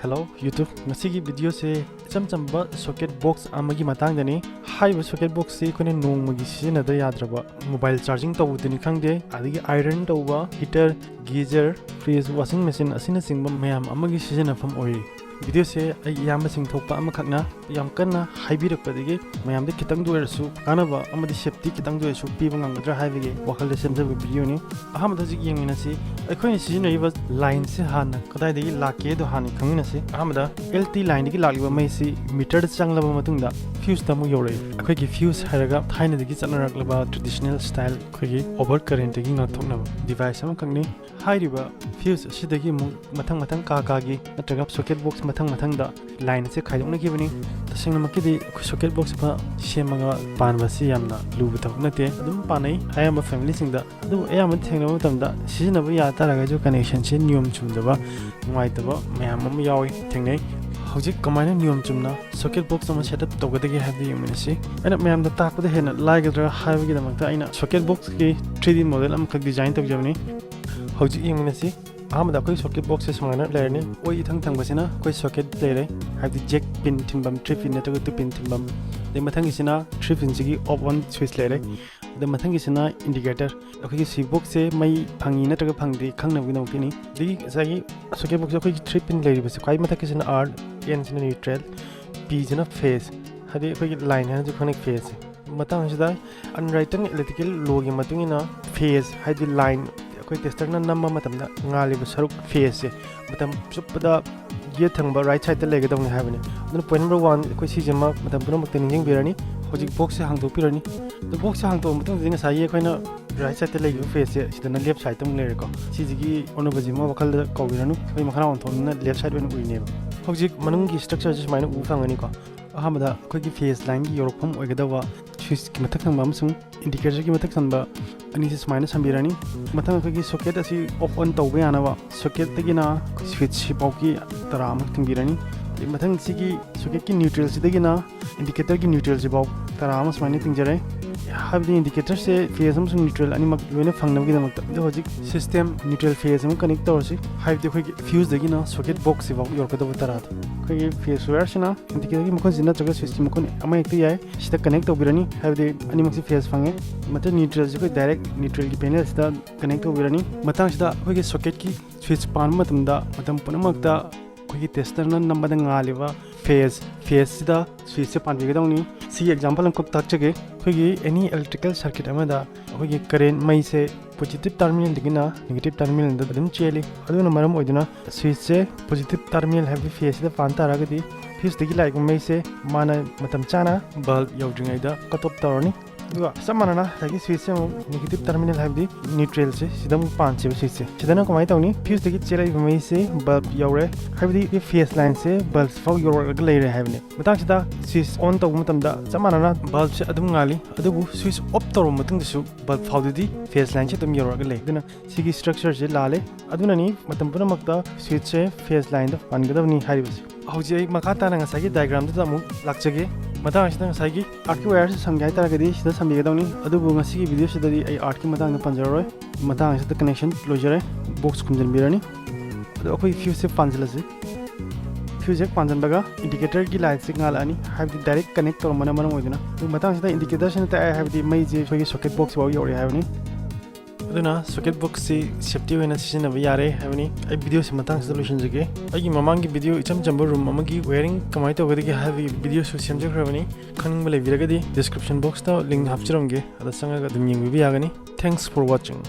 Hello YouTube ngasigi video se chamchamba socket box amagi matang dani haiba socket box se kone nongmagi sijina da yadraba mobile charging tawudini khangde adigi iron tawba heater geyser fridge washing machine asina singba mayam amagi sijina fam oi video se ai yamba sing thokpa amakhakna yam kanna haibirakpadigi mayam de kitang duersu kanaba amadi safety kitang duersu piba ngangadra haibigi wakal de semjaba video ni ahamda jig yengina si akhoi sijina iba line se hana kadai degi lake do hani khangina si ahamda lt line degi lagiba mai si meter changlaba matungda fuse tamu yore akhoi gi fuse haraga thaina degi chanaraklaba traditional style akhoi gi over current degi ngathoknaba device am khangni hairiba fuse sidagi mathang mathang ka gi natraga socket box mathang mathang da line se khaidokna gi bani tasingna makidi socket box ba semaga panba si yamna lubu tak nate adum panai ayama family singda adu ayama thengna matamda sijina ba ya taraga jo connection se niyom chumdaba ngai taba mayam am yawi thengnai hojik kamaina niyom chumna socket box ama setup togadagi habi yumnasi aina mayam da takpada hena laigadra haibagi damakta aina socket box ki 3D model am khak design tawjabni hojik yumnasi ahamda koi socket box se samana lerni oi ithang thang basina koi socket lere habi jack pin thimbam 3 pin nataga 2 pin thimbam de mathang isina 3 pin sigi off on switch lere de mathang isina indicator akoi si box se mai phangi nataga phangdi khangna bi nongtini di sagi socket box akoi 3 pin lere bas kai mathak isina r n sina neutral p sina phase hadi akoi line ha ju connect phase matang sida unwritten electrical logi matungina phase hadi line koi tester na namma matamda ngali ba saruk phase se matam chupada ye thangba right side ta lega dong habani adun point number 1 koi si jama matam puno makte ningjeng birani hojik box se hangdo pirani the box se hangdo matung jinga sa ye koina right side ta lega phase se sidana left side tam lere ko si jigi onobaji ma wakal da ko biranu koi makhana on thon na left side ben uine ba hojik manung gi structure je maina u fangani ko ahamada koi gi phase line gi yorokpham oigadawa switch ki mathak thang bamsung indicator ki mathak sanba ani se smaina sambirani mathang koi socket asi off on tawbe anawa socket tagina switch pawki taram tingbirani mathang sigi socket ki neutral sidagina indicator ki neutral jibaw taram smaina tingjare habdi indicator se phase am neutral ani mak loina phangnabgi damak de hojik system neutral phase am connect torsi habdi koi fuse dagina socket box sibaw yorkada tarat koi phase wire sina indicator ki mukon jina chaga switch mukon ama ekti yai sida connect tobirani habdi ani mak phase phange mata neutral se koi direct neutral ki panel sida connect tobirani matang sida koi switch ki switch pan matamda matam punamakta koi tester na number da ngaliba phase sida switch se pan bigedawni si example am kok takchege koi any electrical circuit amada koi current mai se positive terminal digina negative terminal da dum cheli aduna maram oiduna switch se positive terminal have phase da pan taragadi fuse digi like mai se mana matam chana bulb yaudringai da cut off tarani duga samanana lagi switch se negative terminal have di neutral se sidam pan se switch se sidana komai tawni fuse digi chela mai se bulb yaure have di phase line se bulb fau yaure ga leire have ni matang sida switch on taw matam da samanana bulb se adum ngali adubu switch off taw matung su bulb fau di phase line se tum yaure ga le duna sigi structure se lale aduna ni matam pura makta switch se phase line da pan ga dawni haribase hauji ai makata na ngasagi diagram da mu lakchage matang sida ngasagi art ki wire se samgai taragadi sida sambiga dawni adubu ngasigi video sida di ai art ki matang da panjaroi matang sida connection closure box khumjan birani adu akoi fuse se panjalase fuse panjan baga indicator ki light signal ani have the direct connect tor mana mana moiduna matang sida indicator se ta have the mai je socket box wa yori have ni aduna socket box se safety wena session ba yare havni ai video se matang solution jage ai mamangi video icham chamber room amagi wiring kamai to gadi have video so semje kravani khaning bale viragadi description box ta link hapchiramge ada sanga ga dum yeng bi yagani thanks for watching